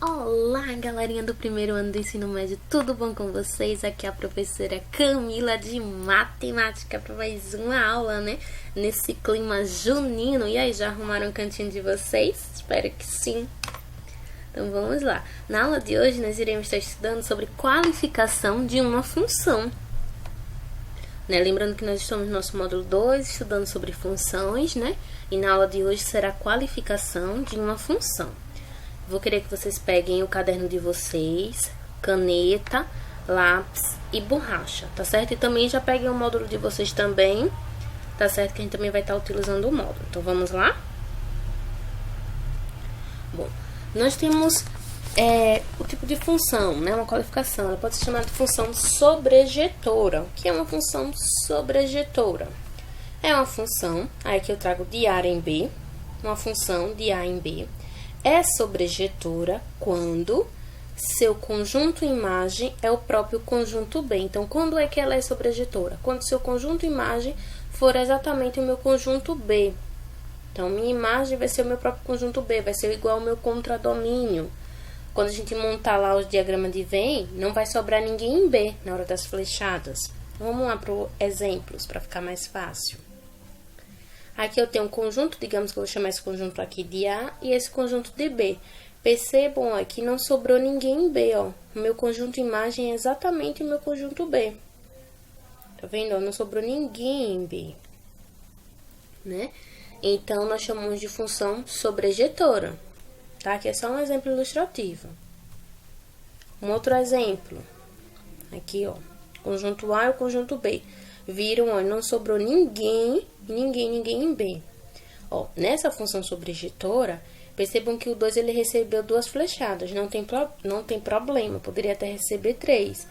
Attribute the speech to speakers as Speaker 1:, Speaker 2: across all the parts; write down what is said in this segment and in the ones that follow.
Speaker 1: Olá, galerinha do primeiro ano do ensino médio, tudo bom com vocês? Aqui é a professora Camila de Matemática para mais uma aula, né? Nesse clima junino. E aí, já arrumaram o cantinho de vocês? Espero que sim. Então vamos lá. Na aula de hoje nós iremos estar estudando sobre qualificação de uma função. Né? Lembrando que nós estamos no nosso módulo 2, estudando sobre funções, né? E na aula de hoje será a qualificação de uma função. Vou querer que vocês peguem o caderno de vocês, caneta, lápis e borracha, tá certo? E também já peguem o módulo de vocês também, tá certo? Que a gente também vai estar utilizando o módulo. Então, vamos lá? Bom, nós temos o tipo de função, né? Uma qualificação. Ela pode ser chamada de função sobrejetora. O que é uma função sobrejetora? É uma função, aí que eu trago de A em B, uma função de A em B. É sobrejetora quando seu conjunto imagem é o próprio conjunto B. Então, quando é que ela é sobrejetora? Quando seu conjunto imagem for exatamente o meu conjunto B. Então, minha imagem vai ser o meu próprio conjunto B, vai ser igual ao meu contradomínio. Quando a gente montar lá os diagramas de Venn, não vai sobrar ninguém em B na hora das flechadas. Vamos lá para os exemplos, para ficar mais fácil. Aqui eu tenho um conjunto, digamos que eu vou chamar esse conjunto aqui de A e esse conjunto de B. Percebam aqui, não sobrou ninguém em B, ó. O meu conjunto imagem é exatamente o meu conjunto B. Tá vendo? Não sobrou ninguém em B, né? Então, nós chamamos de função sobrejetora, tá? Aqui é só um exemplo ilustrativo. Um outro exemplo. Aqui, ó. Conjunto A e o conjunto B. Viram, ó, não sobrou ninguém em B. Ó, nessa função sobrejetora, percebam que o 2 ele recebeu 2 flechadas, não tem problema, poderia até receber 3.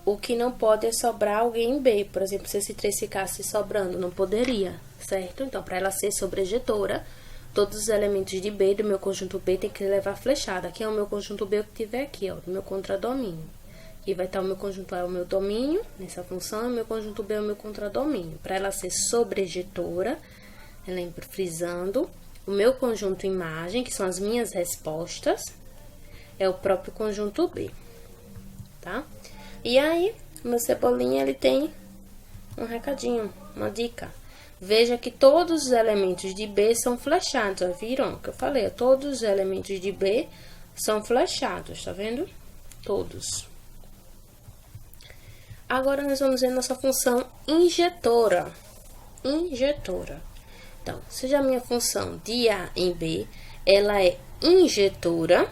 Speaker 1: O que não pode é sobrar alguém em B, por exemplo, se esse 3 ficasse sobrando, não poderia, certo? Então, para ela ser sobrejetora, todos os elementos de B do meu conjunto B tem que levar flechada. Aqui é o meu conjunto B que tiver aqui, ó, do meu contradomínio. Aqui vai estar o meu conjunto A, é o meu domínio, nessa função, e o meu conjunto B é o meu contradomínio. Para ela ser sobrejetora, lembro, frisando, o meu conjunto imagem, que são as minhas respostas, é o próprio conjunto B, tá? E aí, o meu cebolinha, ele tem um recadinho, uma dica. Veja que todos os elementos de B são flechados, ó, viram? O que eu falei, todos os elementos de B são flechados, tá vendo? Todos. Agora, nós vamos ver nossa função injetora. Injetora. Então, seja a minha função de A em B, ela é injetora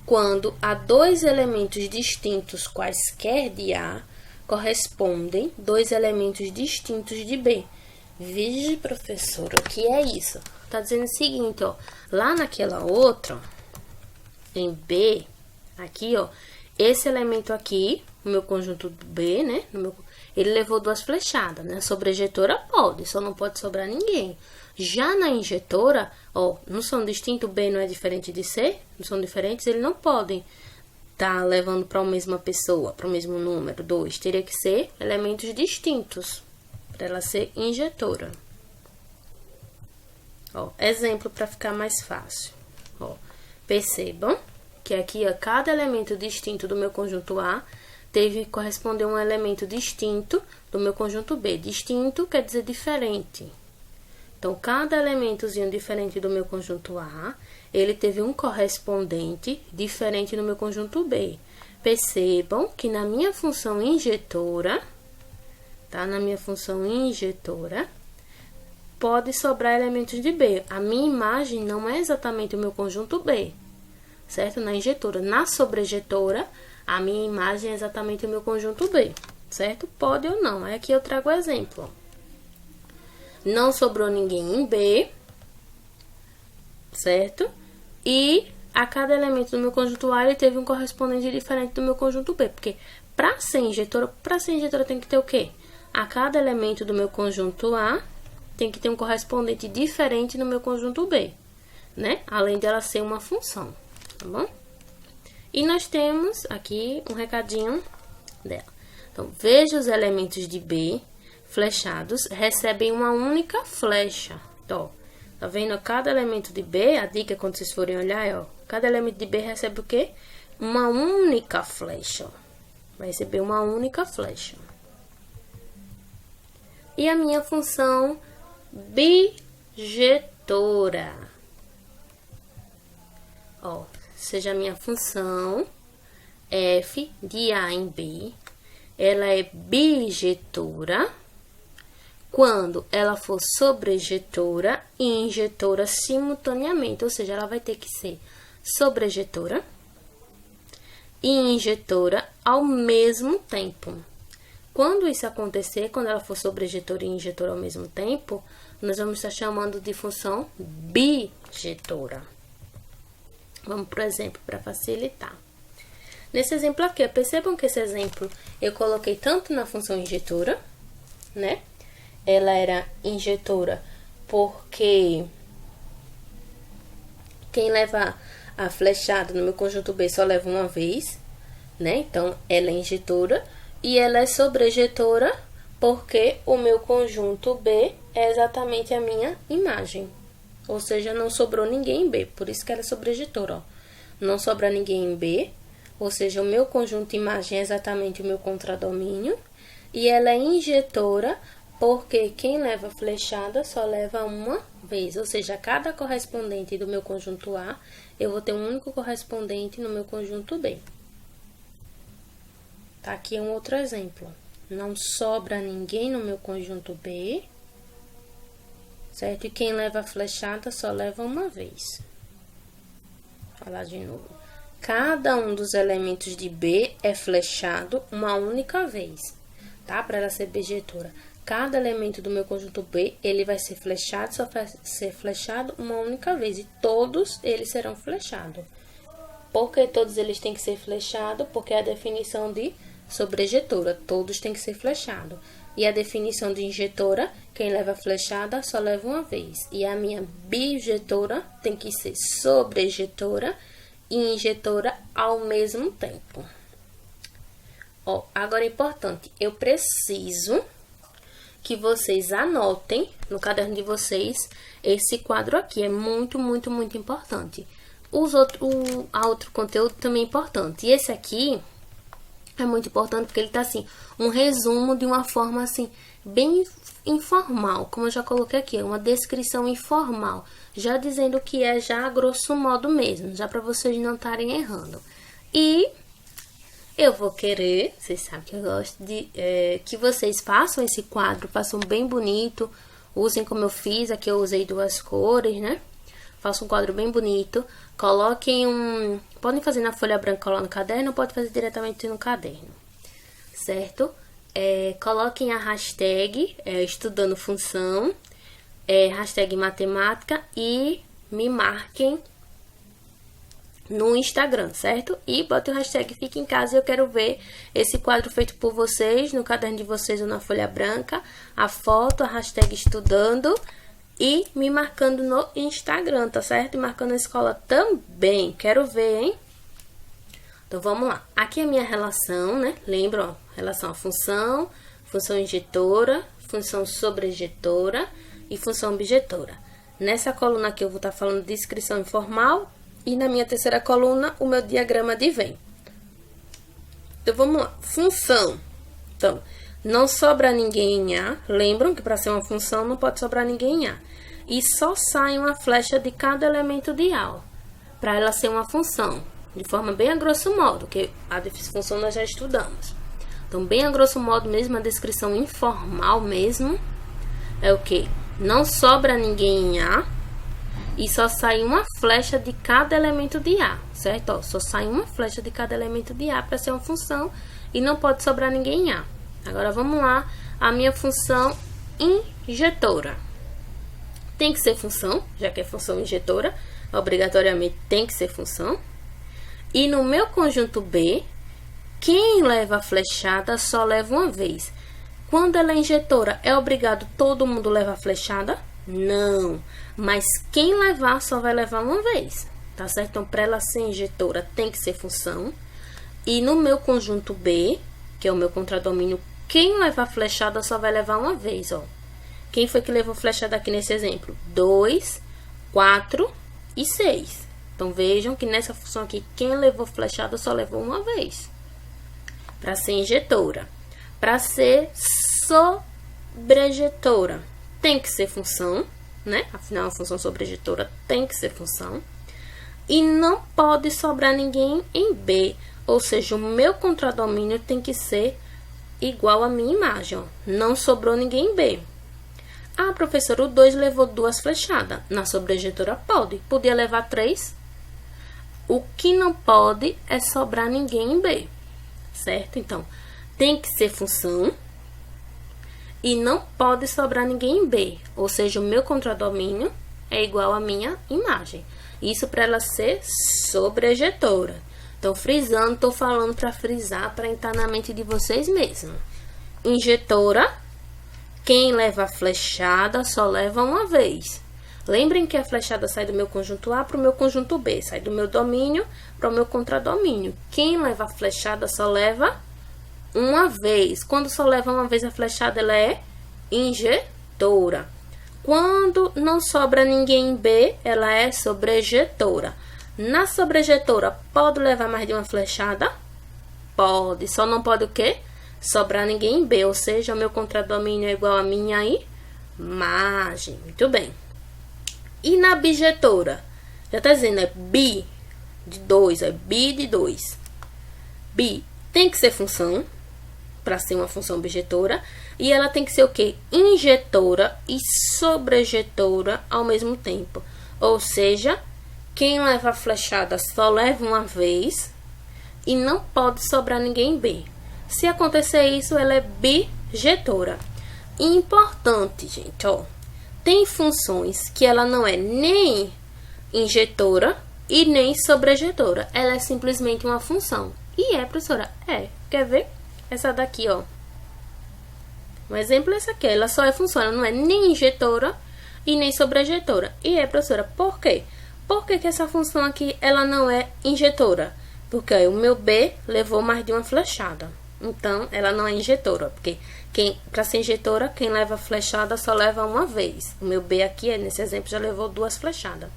Speaker 1: quando a dois elementos distintos quaisquer de A correspondem dois elementos distintos de B. Vige, professora, o que é isso? Tá dizendo o seguinte, ó, lá naquela outra, em B, aqui, ó, esse elemento aqui, o meu conjunto B, né? Ele levou 2 flechadas, né? Sobrejetora pode, só não pode sobrar ninguém. Já na injetora, ó, não são distintos, B não é diferente de C, não são diferentes, eles não podem estar levando para a mesma pessoa, para o mesmo número, 2. Teria que ser elementos distintos, para ela ser injetora. Ó, exemplo para ficar mais fácil. Ó, percebam que aqui, ó, cada elemento distinto do meu conjunto A teve que corresponder a um elemento distinto do meu conjunto B. Distinto quer dizer diferente. Então, cada elementozinho diferente do meu conjunto A, ele teve um correspondente diferente no meu conjunto B. Percebam que na minha função injetora, tá? Na minha função injetora, pode sobrar elementos de B. A minha imagem não é exatamente o meu conjunto B, certo? Na injetora. Na sobrejetora, a minha imagem é exatamente o meu conjunto B, certo? Pode ou não. Aqui eu trago o exemplo. Não sobrou ninguém em B, certo? E a cada elemento do meu conjunto A, ele teve um correspondente diferente do meu conjunto B. Porque para ser injetora tem que ter o quê? A cada elemento do meu conjunto A tem que ter um correspondente diferente no meu conjunto B, né? Além dela ser uma função, tá bom? E nós temos aqui um recadinho dela. Então, veja os elementos de B flechados, recebem uma única flecha. Então, tá vendo? Cada elemento de B, a dica quando vocês forem olhar é, ó, cada elemento de B recebe o quê? Uma única flecha. Vai receber uma única flecha. E a minha função bijetora. Ó, seja a minha função f de A em B, ela é bijetora quando ela for sobrejetora e injetora simultaneamente, ou seja, ela vai ter que ser sobrejetora e injetora ao mesmo tempo. Quando isso acontecer, quando ela for sobrejetora e injetora ao mesmo tempo, nós vamos estar chamando de função bijetora. Vamos para o exemplo para facilitar. Nesse exemplo aqui, percebam que esse exemplo eu coloquei tanto na função injetora, né? Ela era injetora porque quem leva a flechada no meu conjunto B só leva uma vez, né? Então, ela é injetora. E ela é sobrejetora porque o meu conjunto B é exatamente a minha imagem. Ou seja, não sobrou ninguém em B, por isso que ela é sobrejetora, ó. Não sobra ninguém em B, ou seja, o meu conjunto imagem é exatamente o meu contradomínio. E ela é injetora porque quem leva flechada só leva uma vez. Ou seja, cada correspondente do meu conjunto A, eu vou ter um único correspondente no meu conjunto B. Tá, aqui um outro exemplo. Não sobra ninguém no meu conjunto B, certo? E quem leva flechada só leva uma vez. Vou falar de novo. Cada um dos elementos de B é flechado uma única vez, tá? Para ela ser bijetora. Cada elemento do meu conjunto B, ele vai ser flechado, só vai ser flechado uma única vez. E todos eles serão flechados. Por que todos eles têm que ser flechados? Porque é a definição de sobrejetora, todos têm que ser flechados. E a definição de injetora, quem leva flechada só leva uma vez. E a minha bijetora tem que ser sobrejetora e injetora ao mesmo tempo. Ó, agora é importante, eu preciso que vocês anotem no caderno de vocês esse quadro aqui. É muito, muito, muito importante. Outro conteúdo também é importante. E esse aqui é muito importante porque ele tá assim, um resumo de uma forma assim, bem informal, como eu já coloquei aqui, uma descrição informal, já dizendo o que é já a grosso modo mesmo, já para vocês não estarem errando. E eu vou querer, vocês sabem que eu gosto de que vocês façam esse quadro, façam bem bonito, usem como eu fiz, aqui eu usei 2 cores, né? Faça um quadro bem bonito, coloquem podem fazer na folha branca lá no caderno, ou pode fazer diretamente no caderno, certo? Coloquem a hashtag estudando função, hashtag matemática e me marquem no Instagram, certo? E botem o hashtag Fique em Casa e eu quero ver esse quadro feito por vocês, no caderno de vocês ou na folha branca, a foto, a hashtag estudando e me marcando no Instagram, tá certo? E marcando a escola também, quero ver, hein? Então, vamos lá. Aqui é a minha relação, né? Lembra, ó, relação à função, função injetora, função sobrejetora e função bijetora. Nessa coluna aqui eu vou estar falando de descrição informal e na minha terceira coluna o meu diagrama de Venn. Então, vamos lá. Função. Então, não sobra ninguém em A. Lembram que para ser uma função não pode sobrar ninguém em A. E só sai uma flecha de cada elemento de A, para ela ser uma função. De forma bem a grosso modo, que a função nós já estudamos. Então, bem a grosso modo mesmo, a descrição informal mesmo, é o que? Não sobra ninguém em A e só sai uma flecha de cada elemento de A, certo? Ó, só sai uma flecha de cada elemento de A para ser uma função e não pode sobrar ninguém em A. Agora, vamos lá, a minha função injetora. Tem que ser função, já que é função injetora, obrigatoriamente tem que ser função. E no meu conjunto B, quem leva a flechada só leva uma vez. Quando ela é injetora, é obrigado todo mundo levar a flechada? Não, mas quem levar só vai levar uma vez, tá certo? Então, para ela ser injetora, tem que ser função. E no meu conjunto B, que é o meu contradomínio, quem levar a flechada só vai levar uma vez, ó. Quem foi que levou flechada aqui nesse exemplo? 2, 4 e 6. Então, vejam que nessa função aqui, quem levou flechada só levou uma vez. Para ser injetora. Para ser sobrejetora, tem que ser função, né? Afinal, a função sobrejetora tem que ser função. E não pode sobrar ninguém em B. Ou seja, o meu contradomínio tem que ser igual à minha imagem, ó. Não sobrou ninguém em B. Ah, professora, o 2 levou 2 flechadas. Na sobrejetora pode. Podia levar 3. O que não pode é sobrar ninguém em B. Certo? Então, tem que ser função. E não pode sobrar ninguém em B. Ou seja, o meu contradomínio é igual à minha imagem. Isso para ela ser sobrejetora. Então, frisando, estou falando para frisar, para entrar na mente de vocês mesmos. Injetora, quem leva a flechada só leva uma vez. Lembrem que a flechada sai do meu conjunto A para o meu conjunto B. Sai do meu domínio para o meu contradomínio. Quem leva a flechada só leva uma vez. Quando só leva uma vez a flechada, ela é injetora. Quando não sobra ninguém em B, ela é sobrejetora. Na sobrejetora, pode levar mais de uma flechada? Pode. Só não pode o quê? Sobrar ninguém em B. Ou seja, o meu contradomínio é igual a minha imagem. Muito bem. E na bijetora? Já está dizendo, é bi de 2. É bi de 2. Bi tem que ser função, para ser uma função bijetora. E ela tem que ser o quê? Injetora e sobrejetora ao mesmo tempo. Ou seja, quem leva a flechada só leva uma vez. E não pode sobrar ninguém em B. Se acontecer isso, ela é bijetora. Importante, gente, ó. Tem funções que ela não é nem injetora e nem sobrejetora. Ela é simplesmente uma função. E é, professora? É. Quer ver? Essa daqui, ó. Um exemplo é essa aqui. Ela só é função. Ela não é nem injetora e nem sobrejetora. E é, professora? Por quê? Por que essa função aqui, ela não é injetora? Porque ó, o meu B levou mais de uma flechada. Então, ela não é injetora. Porque para ser injetora, quem leva flechada só leva uma vez. O meu B aqui, nesse exemplo, já levou 2 flechadas.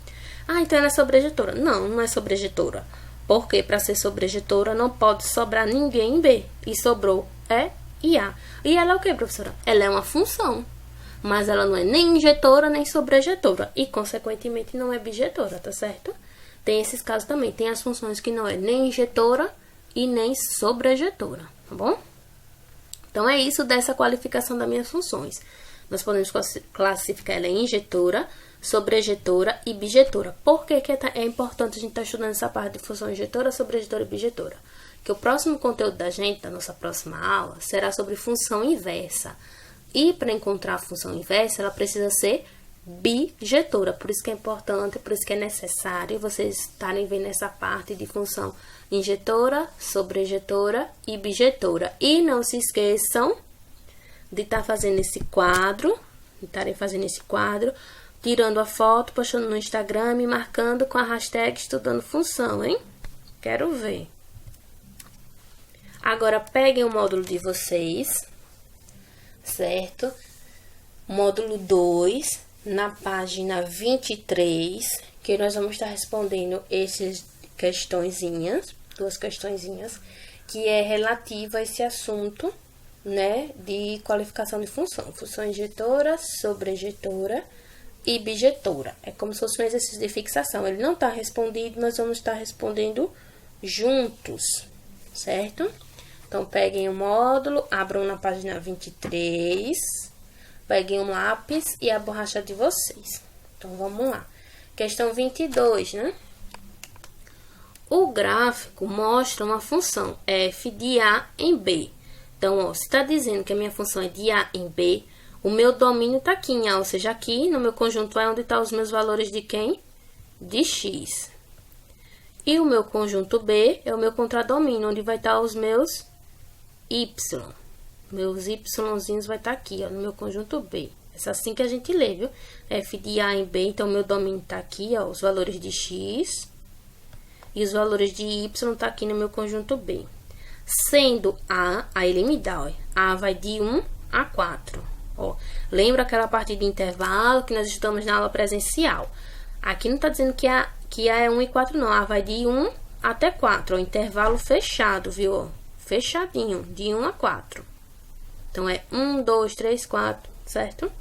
Speaker 1: Ah, então ela é sobrejetora. Não, não é sobrejetora. Porque para ser sobrejetora não pode sobrar ninguém em B. E sobrou E e A. E ela é o que, professora? Ela é uma função. Mas ela não é nem injetora nem sobrejetora. E, consequentemente, não é bijetora, tá certo? Tem esses casos também. Tem as funções que não é nem injetora e nem sobrejetora, tá bom? Então, é isso dessa qualificação das minhas funções. Nós podemos classificar ela em injetora, sobrejetora e bijetora. Por que é importante a gente estar estudando essa parte de função injetora, sobrejetora e bijetora? Que o próximo conteúdo da gente, da nossa próxima aula, será sobre função inversa. E para encontrar a função inversa, ela precisa ser bijetora. Por isso que é importante, por isso que é necessário vocês estarem vendo essa parte de função injetora, sobrejetora e bijetora. E não se esqueçam de estar fazendo esse quadro, tirando a foto, postando no Instagram, me marcando com a hashtag estudando função, hein? Quero ver. Agora, peguem o módulo de vocês, certo? Módulo 2, na página 23, que nós vamos estar respondendo essas questõezinhas, 2 questõezinhas, que é relativa a esse assunto, né, de qualificação de função. Função injetora, sobrejetora e bijetora. É como se fosse um exercício de fixação. Ele não está respondido, nós vamos estar respondendo juntos, certo? Então, peguem o módulo, abram na página 23, peguem um lápis e a borracha de vocês. Então, vamos lá. Questão 22, né? O gráfico mostra uma função f de A em B. Então, ó, se está dizendo que a minha função é de A em B, o meu domínio está aqui em A, ou seja, aqui no meu conjunto A é onde estão os meus valores de quem? De X. E o meu conjunto B é o meu contradomínio, onde vai estar os meus Y. Meus Yzinhos vai estar aqui, ó, no meu conjunto B. É assim que a gente lê, viu? F de A em B, então, meu domínio está aqui, ó, os valores de X. E os valores de Y tá aqui no meu conjunto B. Sendo A, aí ele me dá, ó, A vai de 1 a 4. Ó, lembra aquela parte de intervalo que nós estamos na aula presencial? Aqui não tá dizendo que Que A é 1 e 4 não. A vai de 1 até 4. Ó, intervalo fechado, viu? Fechadinho, de 1 a 4. Então, é 1, 2, 3, 4, certo?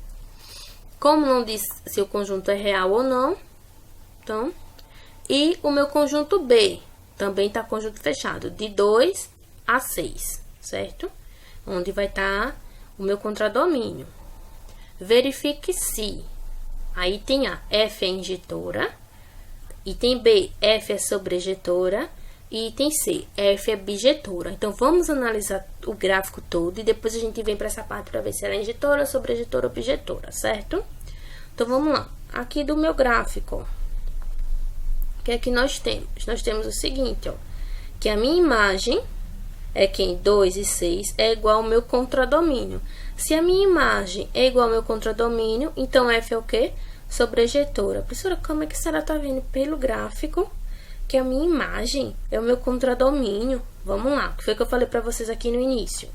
Speaker 1: Como não diz se o conjunto é real ou não, então... E o meu conjunto B também tá conjunto fechado, de 2 a 6, certo? Onde vai estar o meu contradomínio. Verifique se. Aí tem A, F é injetora. Item B, F é sobrejetora. E item C, F é bijetora. Então, vamos analisar o gráfico todo e depois a gente vem para essa parte para ver se ela é injetora, sobrejetora ou bijetora, certo? Então, vamos lá. Aqui do meu gráfico, o que é que nós temos? Nós temos o seguinte, ó, que a minha imagem é que 2 e 6 é igual ao meu contradomínio. Se a minha imagem é igual ao meu contradomínio, então F é o quê? Sobrejetora. Professora, como é que a senhora está vendo pelo gráfico que a minha imagem é o meu contradomínio? Vamos lá, que foi o que eu falei para vocês aqui no início.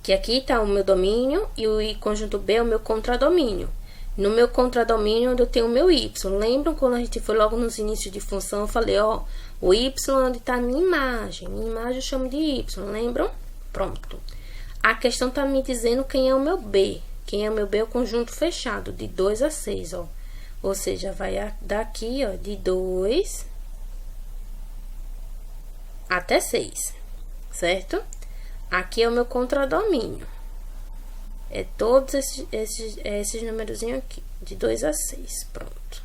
Speaker 1: Que aqui está o meu domínio e o conjunto B é o meu contradomínio. No meu contradomínio, onde eu tenho o meu Y. Lembram quando a gente foi logo nos inícios de função, eu falei, ó, o Y onde está a minha imagem. Minha imagem eu chamo de Y, lembram? Pronto. A questão está me dizendo quem é o meu B. Quem é o meu B é o conjunto fechado, de 2 a 6, ó. Ou seja, vai daqui, ó, de 2 até 6, certo? Aqui é o meu contradomínio. É todos esses numerozinhos aqui, de 2 a 6, pronto.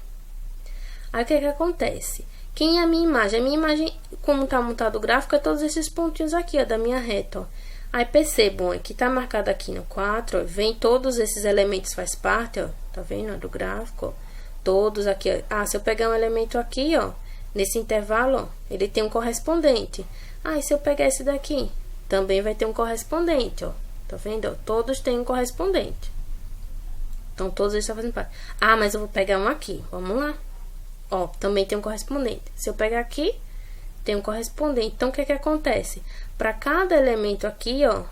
Speaker 1: Aí, o que que acontece? Quem é a minha imagem? A minha imagem, como tá montado o gráfico, é todos esses pontinhos aqui, ó, da minha reta, ó. Aí, percebam, ó, que tá marcado aqui no 4, ó, vem todos esses elementos, faz parte, ó, tá vendo, ó, do gráfico, ó. Todos aqui, ó. Ah, se eu pegar um elemento aqui, ó, nesse intervalo, ó, ele tem um correspondente. Ah, e se eu pegar esse daqui? Também vai ter um correspondente, ó. Tá vendo? Ó, todos têm um correspondente. Então, todos eles estão fazendo parte. Ah, mas eu vou pegar um aqui. Vamos lá. Ó, também tem um correspondente. Se eu pegar aqui, tem um correspondente. Então, o que que acontece? Para cada elemento aqui, ó,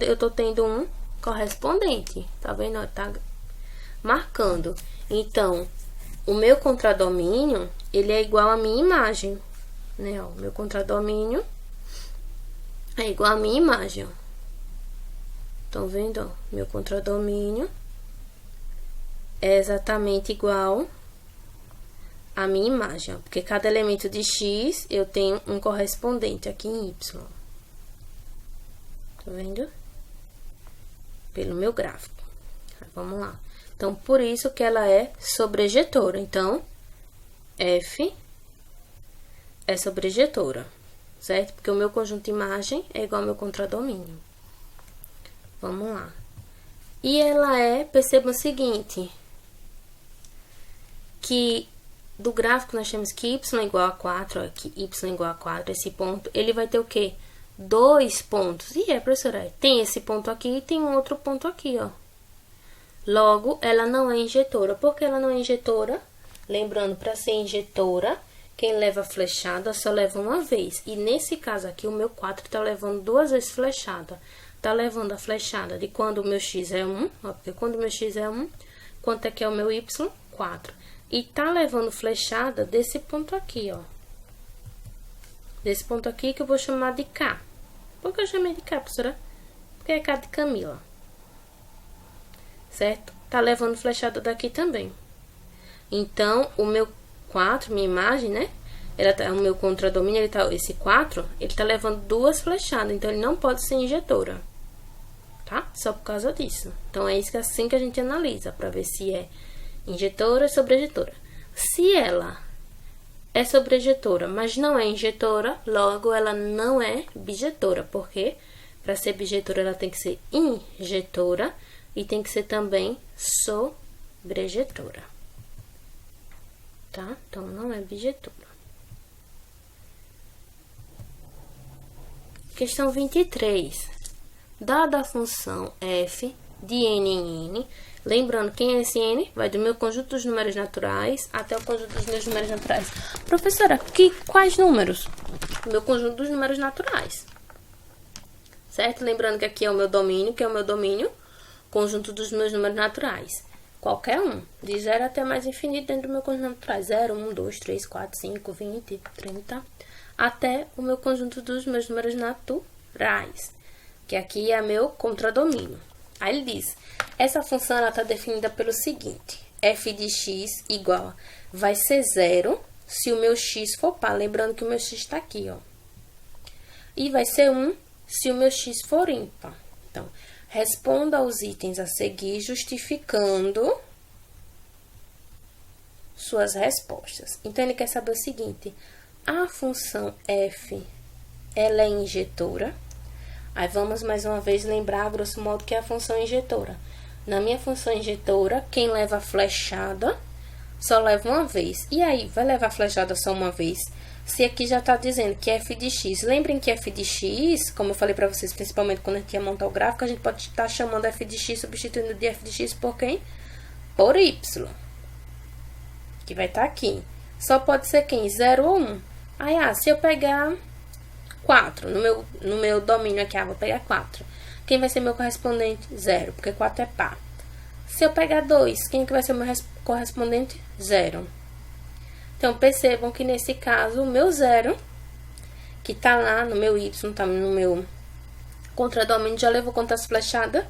Speaker 1: eu tô tendo um correspondente. Tá vendo? Ó, tá marcando. Então, o meu contradomínio, ele é igual à minha imagem, né? Ó, o meu contradomínio é igual à minha imagem, ó. Estão vendo, ó? Meu contradomínio é exatamente igual à minha imagem, ó, porque cada elemento de X eu tenho um correspondente aqui em Y. Tá vendo? Pelo meu gráfico. Vamos lá. Então, por isso que ela é sobrejetora. Então, F é sobrejetora, certo? Porque o meu conjunto de imagem é igual ao meu contradomínio. Vamos lá. E ela é, percebam o seguinte, que do gráfico nós temos que y é igual a 4, ó, que y é igual a 4, esse ponto, ele vai ter o quê? 2 pontos. E professora, tem esse ponto aqui e tem um outro ponto aqui, ó. Logo, ela não é injetora. Por que ela não é injetora? Lembrando, para ser injetora, quem leva flechada só leva uma vez. E nesse caso aqui, o meu 4 tá levando 2 vezes flechada. Tá levando a flechada de quando o meu x é 1, ó, porque quando o meu x é 1, quanto é que é o meu y? 4. E tá levando flechada desse ponto aqui, ó. Desse ponto aqui que eu vou chamar de K. Por que eu chamei de K, professora? Porque é K de Camila. Certo? Tá levando flechada daqui também. Então, o meu 4, minha imagem, né? O meu contradomínio, esse 4, ele tá levando 2 flechadas. Então, ele não pode ser injetora. Tá? Só por causa disso. Então, é isso assim que a gente analisa, para ver se é injetora ou sobrejetora. Se ela é sobrejetora, mas não é injetora, logo ela não é bijetora. Porque para ser bijetora, ela tem que ser injetora e tem que ser também sobrejetora. Tá? Então, não é bijetora. Questão 23. Dada a função f de n em n, lembrando, quem é esse n? Vai do meu conjunto dos números naturais até o conjunto dos meus números naturais. Professora, quais números? Meu conjunto dos números naturais. Certo? Lembrando que aqui é o meu domínio, conjunto dos meus números naturais. qualquer um, de 0 até mais infinito dentro do meu conjunto natural. 0, 1, 2, 3, 4, 5, 20, 30, até o meu conjunto dos meus números naturais, que aqui é meu contradomínio. Aí ele diz, essa função ela está definida pelo seguinte, f de x igual, vai ser 0 se o meu x for par, lembrando que o meu x está aqui, ó. E vai ser 1 se o meu x for ímpar. Então, responda aos itens a seguir, justificando suas respostas. Então, ele quer saber o seguinte, a função f, ela é injetora? Aí, vamos mais uma vez lembrar, grosso modo, que é a função injetora. Na minha função injetora, quem leva flechada só leva uma vez. E aí, vai levar flechada só uma vez? Se aqui já está dizendo que f de x, lembrem que f de x, como eu falei para vocês, principalmente quando a gente ia montar o gráfico, a gente pode estar chamando f de x, substituindo de f de x por quem? Por y. Que vai estar aqui. Só pode ser quem? 0 ou 1. Aí, se eu pegar 4, no meu domínio aqui, vou pegar 4. Quem vai ser meu correspondente? 0, porque 4 é par. Se eu pegar 2, quem que vai ser o meu correspondente? 0. Então, percebam que nesse caso, o meu 0, que tá lá no meu y, tá no meu contradomínio, já levou quantas flechadas?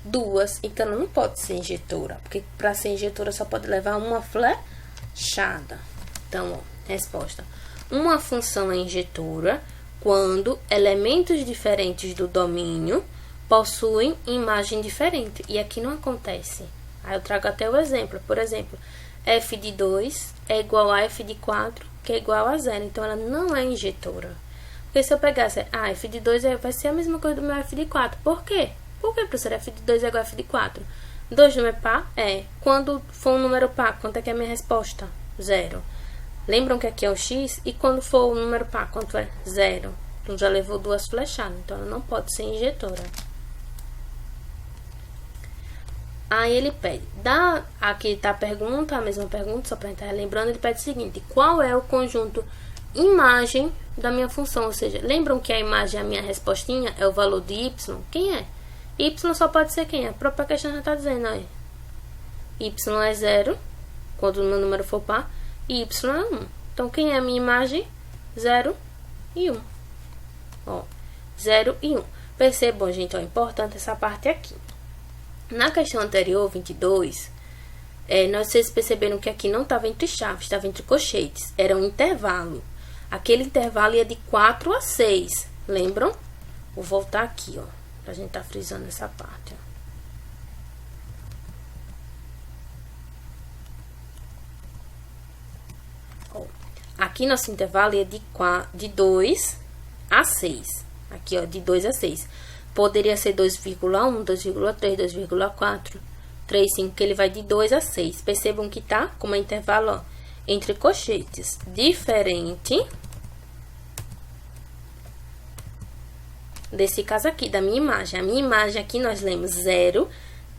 Speaker 1: 2. Então, ela não pode ser injetora, porque para ser injetora só pode levar uma flechada. Então, ó, resposta. Uma função é injetora quando elementos diferentes do domínio possuem imagem diferente. E aqui não acontece. Aí eu trago até o exemplo. Por exemplo, f de 2 é igual a f de 4, que é igual a 0. Então, ela não é injetora. Porque se eu pegasse, f de 2 vai ser a mesma coisa do meu f de 4. Por quê? Por que, professora, f de 2 é igual a f de 4? 2 número par? É. Quando for um número par, quanto é que é a minha resposta? 0. Lembram que aqui é o x? E quando for um número par, quanto é? 0. Então, já levou 2 flechadas. Então, ela não pode ser injetora. Aí ele pede, aqui tá a pergunta, a mesma pergunta, só para estar lembrando, ele pede o seguinte, qual é o conjunto imagem da minha função? Ou seja, lembram que a imagem, a minha respostinha, é o valor de y? Quem é? Y só pode ser quem? A própria questão já está dizendo aí. Y é 0, quando o meu número for par, e y é 1. Então, quem é a minha imagem? 0 e 1. Ó, 0 e 1. Percebam, gente, ó, é importante essa parte aqui. Na questão anterior, 22, vocês perceberam que aqui não estava entre chaves, estava entre colchetes. Era um intervalo. Aquele intervalo ia de 4 a 6. Lembram? Vou voltar aqui, ó, pra gente tá frisando essa parte, ó. Aqui nosso intervalo ia de 2 a 6. Aqui, ó, de 2 a 6. Poderia ser 2,1, 2,3, 2,4, 3,5, que ele vai de 2 a 6. Percebam que tá como intervalo, ó, entre colchetes. Diferente desse caso aqui, da minha imagem. A minha imagem aqui nós lemos 0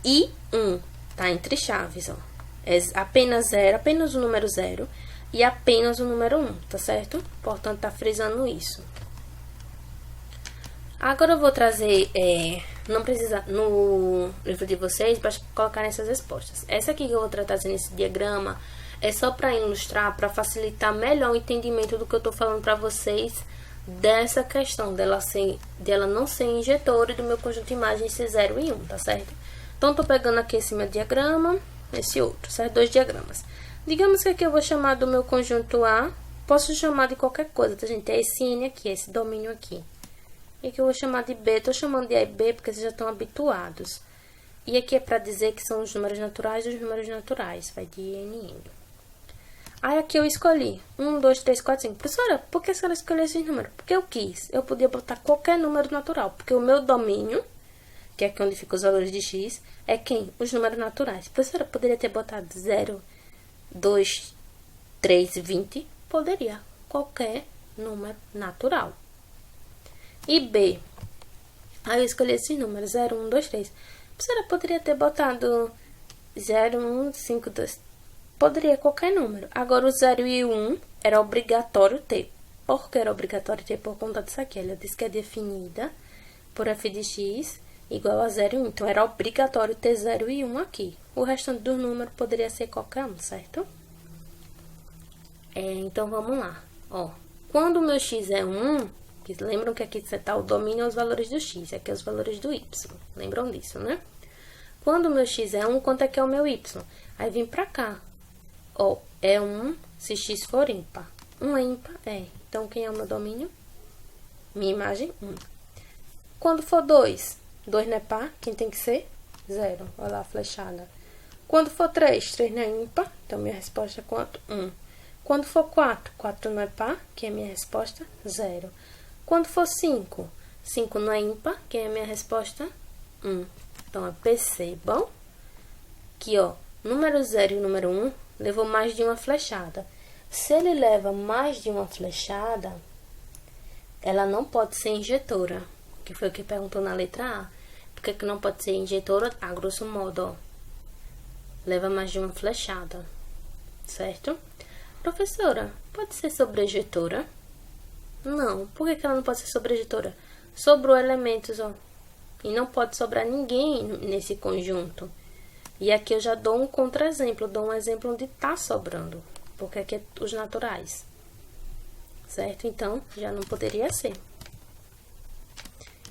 Speaker 1: e 1, tá? Entre chaves, ó. É apenas 0, apenas o número 0 e apenas o número 1, tá certo? Portanto, tá frisando isso. Agora eu vou trazer, não precisa, no livro de vocês, para colocar nessas respostas. Essa aqui que eu vou trazer nesse diagrama é só para ilustrar, para facilitar melhor o entendimento do que eu tô falando para vocês dessa questão dela não ser injetora e do meu conjunto de imagens ser 0 e 1, tá certo? Então, tô pegando aqui esse meu diagrama, esse outro, certo? 2 diagramas. Digamos que aqui eu vou chamar do meu conjunto A, posso chamar de qualquer coisa, tá, gente? É esse N aqui, esse domínio aqui. E aqui eu vou chamar de B, tô chamando de A e B porque vocês já estão habituados. E aqui é para dizer que são os números naturais dos números naturais, vai de N indo. Aí aqui eu escolhi 1, 2, 3, 4, 5. Professora, por que a senhora escolheu esses números? Porque eu quis. Eu podia botar qualquer número natural, porque o meu domínio, que é aqui onde ficam os valores de x, é quem? Os números naturais. Professora, poderia ter botado 0, 2, 3, 20? Poderia. Qualquer número natural. E B, aí eu escolhi esses números, 0, 1, 2, 3. A professora poderia ter botado 0, 1, 5, 2. Poderia qualquer número. Agora, o 0 e o 1 era obrigatório ter. Por que era obrigatório ter? Por conta disso aqui. Ela diz que é definida por f de x igual a 0 e 1. Então, era obrigatório ter 0 e 1 aqui. o restante do número poderia ser qualquer um, certo? Então, vamos lá. Ó, quando o meu x é 1, lembram que aqui está o domínio aos valores do x, aqui é os valores do y. Lembram disso, né? Quando o meu x é 1, quanto é que é o meu y? Aí vem pra cá. Ó, é 1 se x for ímpar. 1 é ímpar? É. Então, quem é o meu domínio? Minha imagem, 1. Quando for 2, 2 não é par, quem tem que ser? 0. Olha lá a flechada. Quando for 3, 3 não é ímpar, então minha resposta é quanto? 1. Quando for 4, 4 não é par, que é minha resposta? 0. Quando for 5, 5 não é ímpar, que é minha resposta? 1. Então, percebam que, ó, número 0 e o número 1 levou mais de uma flechada. Se ele leva mais de uma flechada, ela não pode ser injetora, que foi o que perguntou na letra A. Por que não pode ser injetora? A grosso modo, ó, leva mais de uma flechada, certo? Professora, pode ser sobrejetora? Não. Por que ela não pode ser sobrejetora? Sobrou elementos, ó. E não pode sobrar ninguém nesse conjunto. E aqui eu já dou um contra-exemplo. Dou um exemplo onde tá sobrando. Porque aqui é os naturais. Certo? Então, já não poderia ser.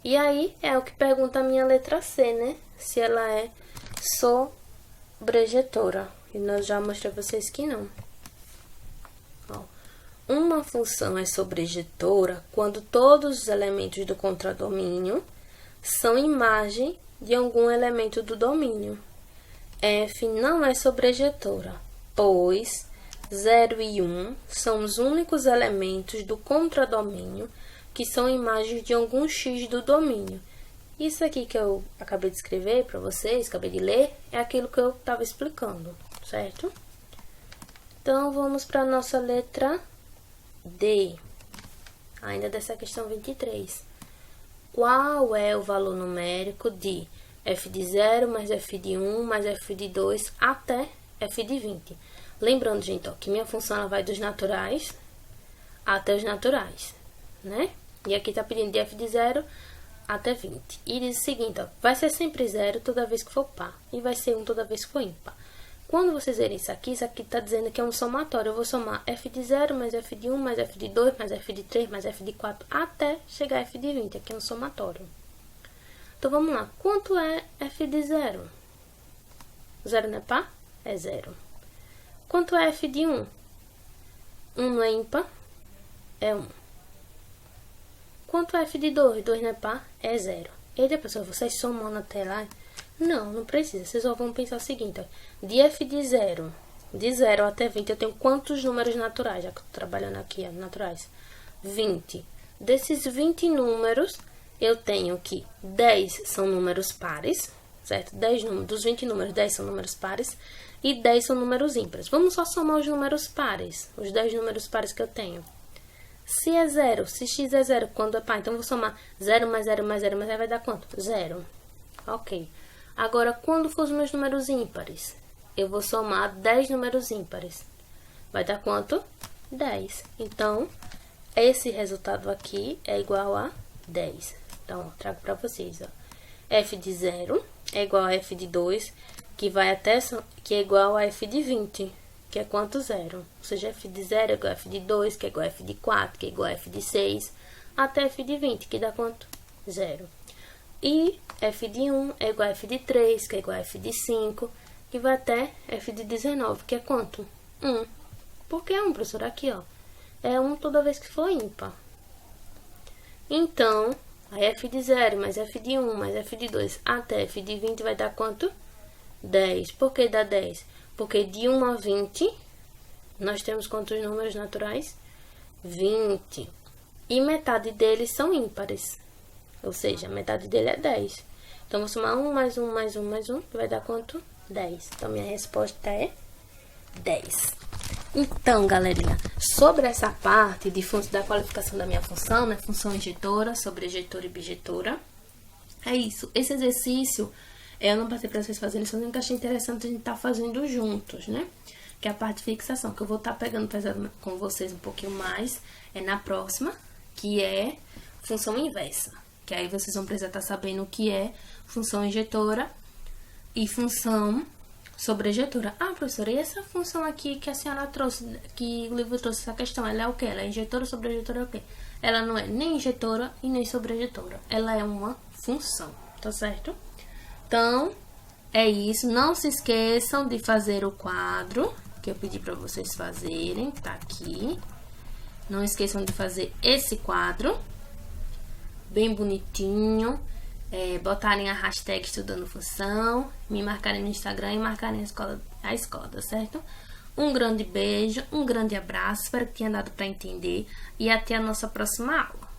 Speaker 1: E aí, é o que pergunta a minha letra C, né? Se ela é sobrejetora. E nós já mostrei pra vocês que não. Uma função é sobrejetora quando todos os elementos do contradomínio são imagem de algum elemento do domínio. F não é sobrejetora, pois 0 e 1 são os únicos elementos do contradomínio que são imagens de algum x do domínio. Isso aqui que eu acabei de escrever para vocês, acabei de ler, é aquilo que eu estava explicando, certo? Então, vamos para a nossa letra D, ainda dessa questão 23. Qual é o valor numérico de f de 0 mais f de 1 mais f de 2 até f de 20? Lembrando, gente, ó, que minha função ela vai dos naturais até os naturais, né? E aqui tá pedindo de f de 0 até 20. E diz o seguinte, ó, vai ser sempre 0 toda vez que for par e vai ser 1 toda vez que for ímpar. Quando vocês verem isso aqui está dizendo que é um somatório. Eu vou somar f de 0 mais f de 1 mais f de 2 mais f de 3 mais f de 4 até chegar a f de 20. Aqui é um somatório. Então, vamos lá. Quanto é f de 0? 0 não é par? É 0. Quanto é f de 1? 1 não é ímpar? É 1. Quanto é f de 2? 2 não é par? É 0. Eita, pessoal, vocês somando até lá... Não precisa. Vocês só vão pensar o seguinte, ó. De f de 0 até 20, eu tenho quantos números naturais? Já que eu tô trabalhando aqui, ó, naturais. 20. Desses 20 números, eu tenho que 10 são números pares, certo? 10 números, dos 20 números, 10 são números pares e 10 são números ímpares. Vamos só somar os números pares, os 10 números pares que eu tenho. Se é 0, se x é 0, quando é par, então eu vou somar 0 mais 0 mais 0 mais 0, vai dar quanto? 0. Ok. Agora, quando for os meus números ímpares, eu vou somar 10 números ímpares. Vai dar quanto? 10. Então, esse resultado aqui é igual a 10. Então, ó, trago para vocês, ó. F de 0 é igual a F de 2, que vai até, que é igual a F de 20, que é quanto? 0. Ou seja, F de 0 é igual a F de 2, que é igual a F de 4, que é igual a F de 6, até F de 20, que dá quanto? 0. E f de 1 é igual a f de 3, que é igual a f de 5, e vai até f de 19, que é quanto? 1. Por que 1, professor? Aqui, ó. É 1 toda vez que for ímpar. Então, a f de 0 mais f de 1 mais f de 2 até f de 20 vai dar quanto? 10. Por que dá 10? Porque de 1 a 20, nós temos quantos números naturais? 20. E metade deles são ímpares. Ou seja, a metade dele é 10. Então, vou somar 1 mais 1 mais 1 mais 1, que vai dar quanto? 10. Então, minha resposta é 10. Então, galerinha, sobre essa parte da qualificação da minha função, né? Função injetora, sobrejetora e bijetora. É isso. Esse exercício, eu não passei para vocês fazerem, só que achei interessante a gente estar fazendo juntos, né? Que é a parte de fixação, que eu vou estar pegando com vocês um pouquinho mais na próxima, que é função inversa. Que aí vocês vão precisar estar sabendo o que é função injetora e função Sobrejetora. Ah, professora, e essa função aqui que a senhora trouxe, que o livro trouxe essa questão, ela é o quê? Ela é injetora, sobrejetora, é o quê? Ela não é nem injetora e nem sobrejetora. Ela é uma função, tá certo? Então, é isso. Não se esqueçam de fazer o quadro que eu pedi para vocês fazerem, tá aqui. Não esqueçam de fazer esse quadro, bem bonitinho. Botarem a hashtag estudando função, me marcarem no Instagram e marcarem a escola, tá certo? Um grande beijo, um grande abraço, espero que tenha dado para entender e até a nossa próxima aula.